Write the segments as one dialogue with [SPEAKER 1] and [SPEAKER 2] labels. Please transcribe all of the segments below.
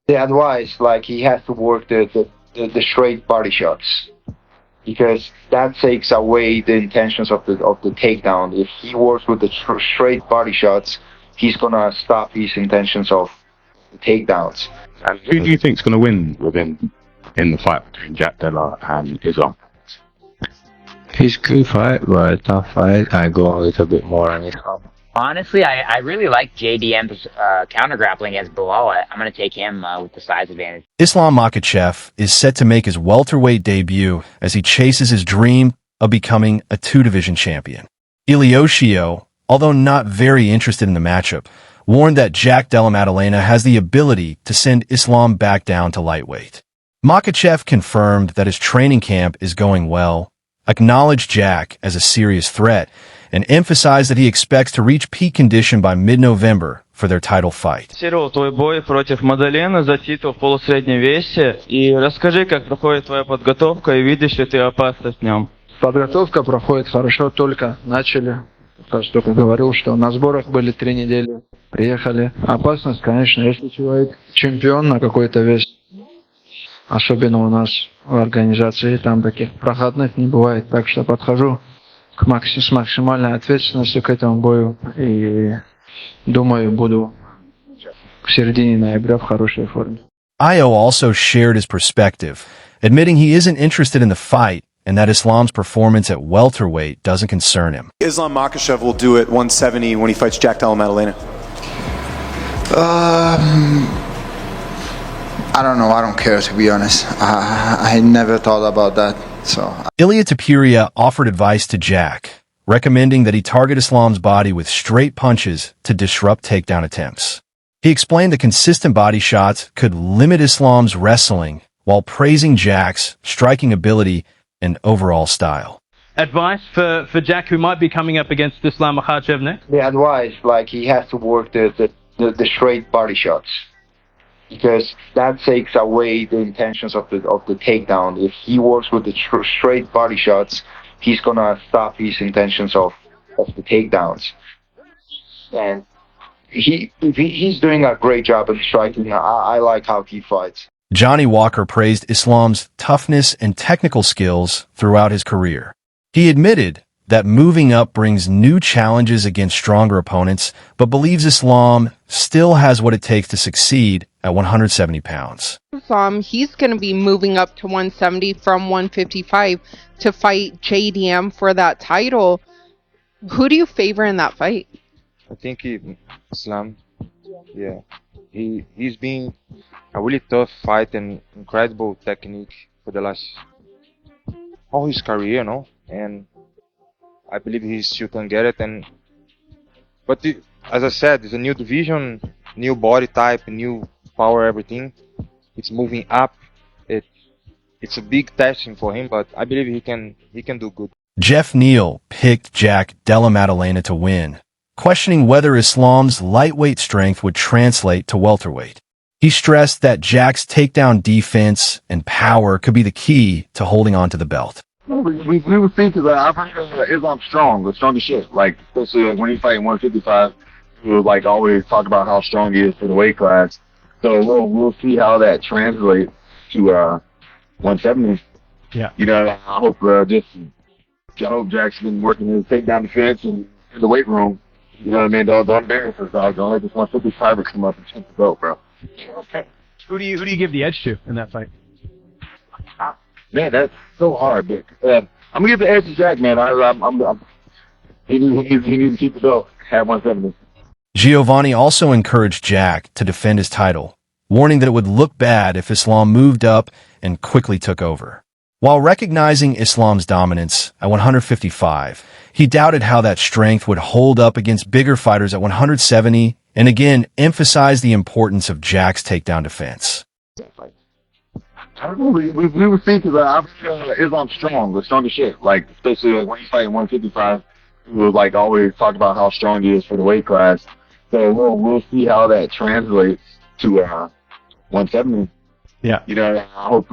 [SPEAKER 1] The advice, like, he has to work the straight body shots, because that takes away the intentions of the takedown. If he works with the straight body shots, he's gonna stop his intentions of the takedowns.
[SPEAKER 2] And who do you think's going to win in the fight between Jack Della and Islam?
[SPEAKER 3] It's a good fight, but a tough fight. I go a little bit more on Islam.
[SPEAKER 4] Honestly, I really like JDM's counter grappling against Bilal. I'm going to take him with the size advantage.
[SPEAKER 5] Islam Makhachev is set to make his welterweight debut as he chases his dream of becoming a two-division champion. Ilia, although not very interested in the matchup, warned that Jackdellamaddalena has the ability to send Islam back down to lightweight. Makhachev confirmed that his training camp is going well, acknowledged Jack as a serious threat, and emphasized that he expects to reach peak condition by mid-November for their title fight.
[SPEAKER 6] Серега, твой бой против Маддалены за титул в полусреднем весе. И расскажи, как проходит твоя подготовка и видишь ли ты опасность в нем?
[SPEAKER 7] Подготовка проходит хорошо, только начали. Только говорил, что на сборах были 3 недели. Приехали. Опасность, конечно, если человек чемпион на какой-то вес. Особенно у нас в организации там таких проходных не бывает. Так что подхожу с максимальной ответственностью к этому бою. И думаю, буду к середине ноября в хорошей форме.
[SPEAKER 5] Io also shared his perspective, admitting he isn't interested in the fight and that Islam's performance at welterweight doesn't concern him.
[SPEAKER 8] Islam Makhachev will do it 170 when he fights Jackdellamaddalena.
[SPEAKER 9] I don't know. I don't care, to be honest. I never thought about that.
[SPEAKER 5] Ilia Topuria offered advice to Jack, recommending that he target Islam's body with straight punches to disrupt takedown attempts. He explained that consistent body shots could limit Islam's wrestling while praising Jack's striking ability and overall style.
[SPEAKER 10] Advice for Jack, who might be coming up against Islam Makhachev next?
[SPEAKER 1] The advice, like, he has to work the straight body shots, because that takes away the intentions of the takedown. If he works with the straight body shots, he's gonna stop his intentions of the takedowns. And he's doing a great job in striking. I like how he fights.
[SPEAKER 5] Johnny Walker praised Islam's toughness and technical skills throughout his career. He admitted that moving up brings new challenges against stronger opponents, but believes Islam still has what it takes to succeed at 170 pounds.
[SPEAKER 11] He's going to be moving up to 170 from 155 to fight JDM for that title. Who do you favor in that fight?
[SPEAKER 12] I think Islam. Yeah. He's been a really tough fight and incredible technique for the last all his career, and I believe he still can get it. But as I said, it's a new division, new body type, new power, everything. It's moving up. It's a big testing for him, but I believe he can do good.
[SPEAKER 5] Jeff Neal picked Jackdellamaddalena to win, questioning whether Islam's lightweight strength would translate to welterweight. He stressed that Jack's takedown defense and power could be the key to holding on to the belt.
[SPEAKER 2] We were thinking that I've heard Islam's strong as shit. Like, especially when he fight 155, we would like always talk about how strong he is for the weight class. So we'll see how that translates to 170.
[SPEAKER 10] Yeah.
[SPEAKER 2] I hope Jack's been working his takedown defense in the weight room. You know what I mean? Don't embarrass us, dog. Don't let this 155 come up and take the belt, bro.
[SPEAKER 10] Okay. Who do you give the edge to in that fight?
[SPEAKER 2] Man, that's so hard, but I'm gonna give the edge to Jack, man. He needs to keep the belt at 170.
[SPEAKER 5] Giovanni also encouraged Jack to defend his title, warning that it would look bad if Islam moved up and quickly took over. While recognizing Islam's dominance at 155, he doubted how that strength would hold up against bigger fighters at 170, and again emphasized the importance of Jack's takedown defense.
[SPEAKER 2] I don't know. We were thinking that I've heard Islam's strong as shit. Like, especially when he fight 155, we would like always talk about how strong he is for the weight class. So we'll see how that translates to 170.
[SPEAKER 10] Yeah.
[SPEAKER 2] I hope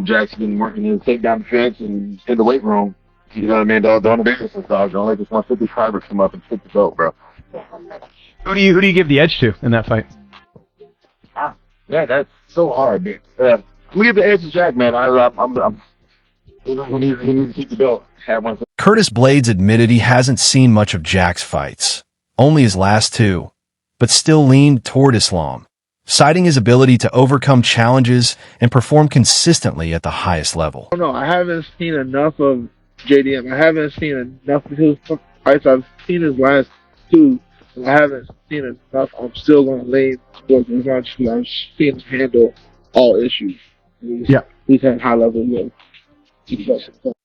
[SPEAKER 2] Jack's been working his takedown defense in the weight room. You know what I mean? Don't embarrass us, dog. Don't let this 155 come up and take the belt, bro.
[SPEAKER 10] Who do you give the edge to in that fight?
[SPEAKER 2] Yeah, that's so hard, dude. I'm gonna give the edge to Jack, man. He needs to keep the belt. Have one.
[SPEAKER 5] Curtis Blades admitted he hasn't seen much of Jack's fights, only his last two, but still leaned toward Islam, citing his ability to overcome challenges and perform consistently at the highest level.
[SPEAKER 7] No, I haven't seen enough of JDM. I haven't seen enough of his fights. I've seen his last two. I haven't seen enough. I'm still going to lean towards Islam because I've seen him handle all issues. He's had high level.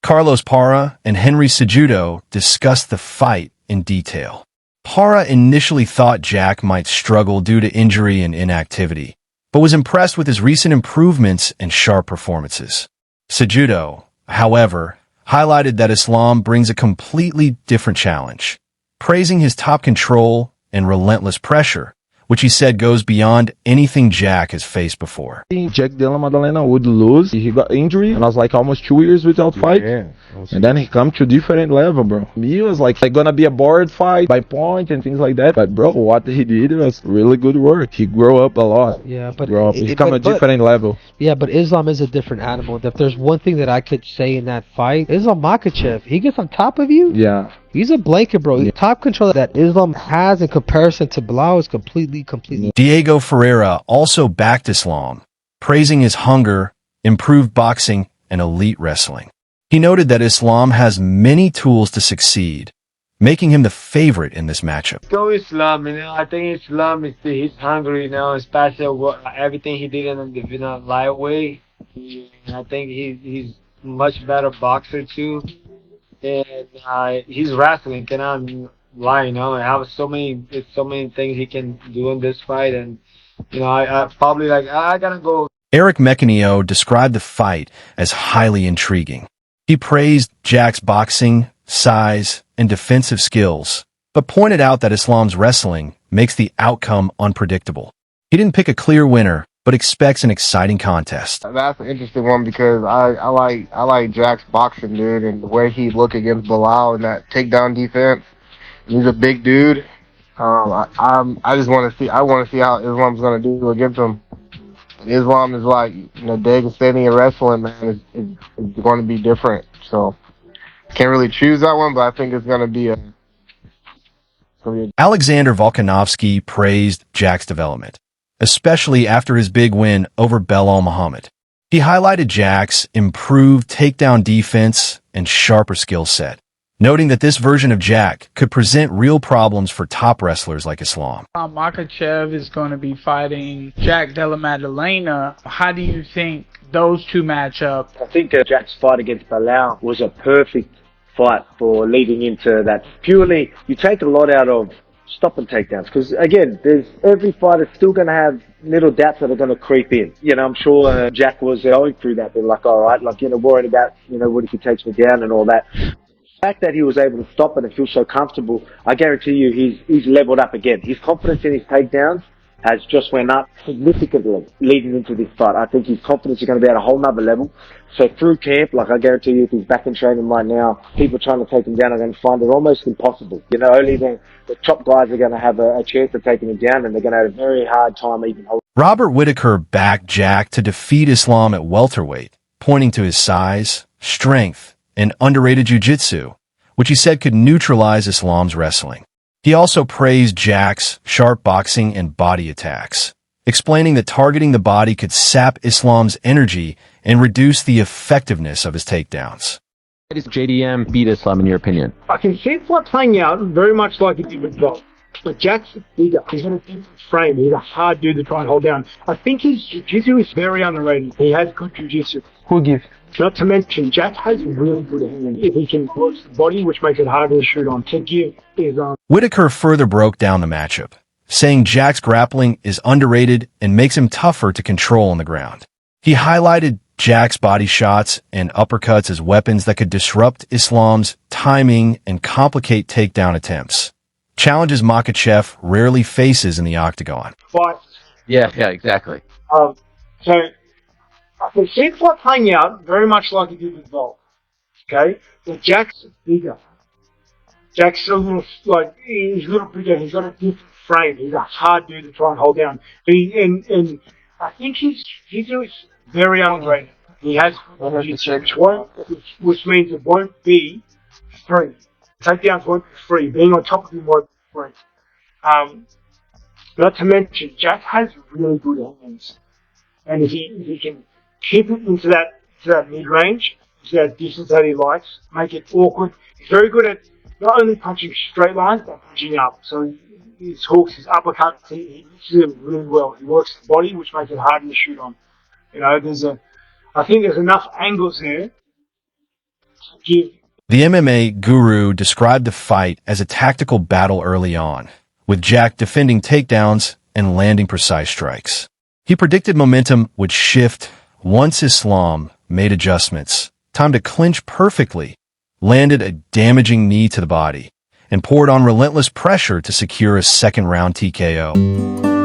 [SPEAKER 5] Carlos Parra and Henry Cejudo discussed the fight in detail. Parra initially thought Jack might struggle due to injury and inactivity, but was impressed with his recent improvements and sharp performances. Cejudo, however, highlighted that Islam brings a completely different challenge, praising his top control and relentless pressure, which he said goes beyond anything Jack has faced before.
[SPEAKER 13] JDM would lose. He got injury, and I was like almost 2 years without fight. Yeah. And then he come to different level, bro. He was like gonna be a board fight by point and things like that. But bro, what he did was really good work. He grew up a lot.
[SPEAKER 14] Yeah, but
[SPEAKER 13] he come a different level.
[SPEAKER 14] Yeah, but Islam is a different animal. If there's one thing that I could say in that fight, Islam Makhachev, he gets on top of you.
[SPEAKER 13] Yeah.
[SPEAKER 14] He's a blanket, bro. The top control that Islam has in comparison to Bilal is completely.
[SPEAKER 5] Diego Ferreira also backed Islam, praising his hunger, improved boxing, and elite wrestling. He noted that Islam has many tools to succeed, making him the favorite in this matchup.
[SPEAKER 15] Go Islam, I think Islam he's hungry, especially everything he did in the lightweight. I think he's much better boxer too. And he's wrestling, cannot lie, I have so many things he can do in this fight, and I probably I gotta go.
[SPEAKER 5] Eric Mecanio described the fight as highly intriguing. He praised Jack's boxing, size, and defensive skills, but pointed out that Islam's wrestling makes the outcome unpredictable. He didn't pick a clear winner, but expects an exciting contest.
[SPEAKER 16] That's an interesting one because I like Jack's boxing, dude, and the way he look against Bilal in that takedown defense. He's a big dude. I just want to see. I want to see how Islam's gonna do against him. Islam is like, Dagestani and wrestling, man, is going to be different. So can't really choose that one, but I think it's gonna be a.
[SPEAKER 5] Alexander Volkanovski praised Jack's development, especially after his big win over Belal Muhammad. He highlighted Jack's improved takedown defense and sharper skill set, noting that this version of Jack could present real problems for top wrestlers like Islam.
[SPEAKER 17] Makhachev is going to be fighting JDM. How do you think those two match up?
[SPEAKER 18] I think Jack's fight against Bilal was a perfect fight for leading into that. Purely, you take a lot out of stop and takedowns, because again, every fighter's still going to have little doubts that are going to creep in. I'm sure Jack was going through that. They're like, all right, worried about, what if he takes me down and all that. The fact that he was able to stop it and feel so comfortable, I guarantee you he's leveled up again. His confidence in his takedowns has just went up significantly leading into this fight. I think his confidence is going to be at a whole nother level. So through camp, I guarantee you if he's back in training right now, people trying to take him down are going to find it almost impossible. Only the top guys are going to have a chance of taking him down, and they're going to have a very hard time even holding.
[SPEAKER 5] Robert Whitaker backed Jack to defeat Islam at welterweight, pointing to his size, strength, and underrated jiu-jitsu, which he said could neutralize Islam's wrestling. He also praised Jack's sharp boxing and body attacks, explaining that targeting the body could sap Islam's energy and reduce the effectiveness of his takedowns.
[SPEAKER 19] How does JDM beat Islam in your opinion?
[SPEAKER 20] I can see it playing out very much like it did with Bob. But Jack's bigger. He's got a different frame. He's a hard dude to try and hold down. I think his jiu-jitsu is very underrated. He has good jiu-jitsu.
[SPEAKER 14] Who gives?
[SPEAKER 20] Not to mention, Jack has really good hands. If he can close the body, which makes it harder to shoot on. To give is
[SPEAKER 5] Whitaker further broke down the matchup, saying Jack's grappling is underrated and makes him tougher to control on the ground. He highlighted Jack's body shots and uppercuts as weapons that could disrupt Islam's timing and complicate takedown attempts, challenges Makhachev rarely faces in the octagon.
[SPEAKER 20] Fight.
[SPEAKER 19] Yeah, exactly.
[SPEAKER 20] So I can see it playing out very much like it did with Bob. Okay? But Jack's bigger. Jack's a little, he's a little bigger. He's got a different frame. He's a hard dude to try and hold down. And I think his jiu-jitsu is very underrated. He has jiu-jitsu, which means it won't be free. Takedowns won't be free. Being on top of him won't be free. Not to mention, Jack has really good hands, and if he can keep it into that mid-range, to that distance that he likes, make it awkward. He's very good at not only punching straight lines, but punching up. So his hooks, his uppercuts, he mixes them really well. He works the body, which makes it harder to shoot on. You know, I think there's enough angles there to give.
[SPEAKER 5] The MMA guru described the fight as a tactical battle early on, with Jack defending takedowns and landing precise strikes. He predicted momentum would shift once Islam made adjustments, timed to clinch perfectly, landed a damaging knee to the body, and poured on relentless pressure to secure a second-round TKO.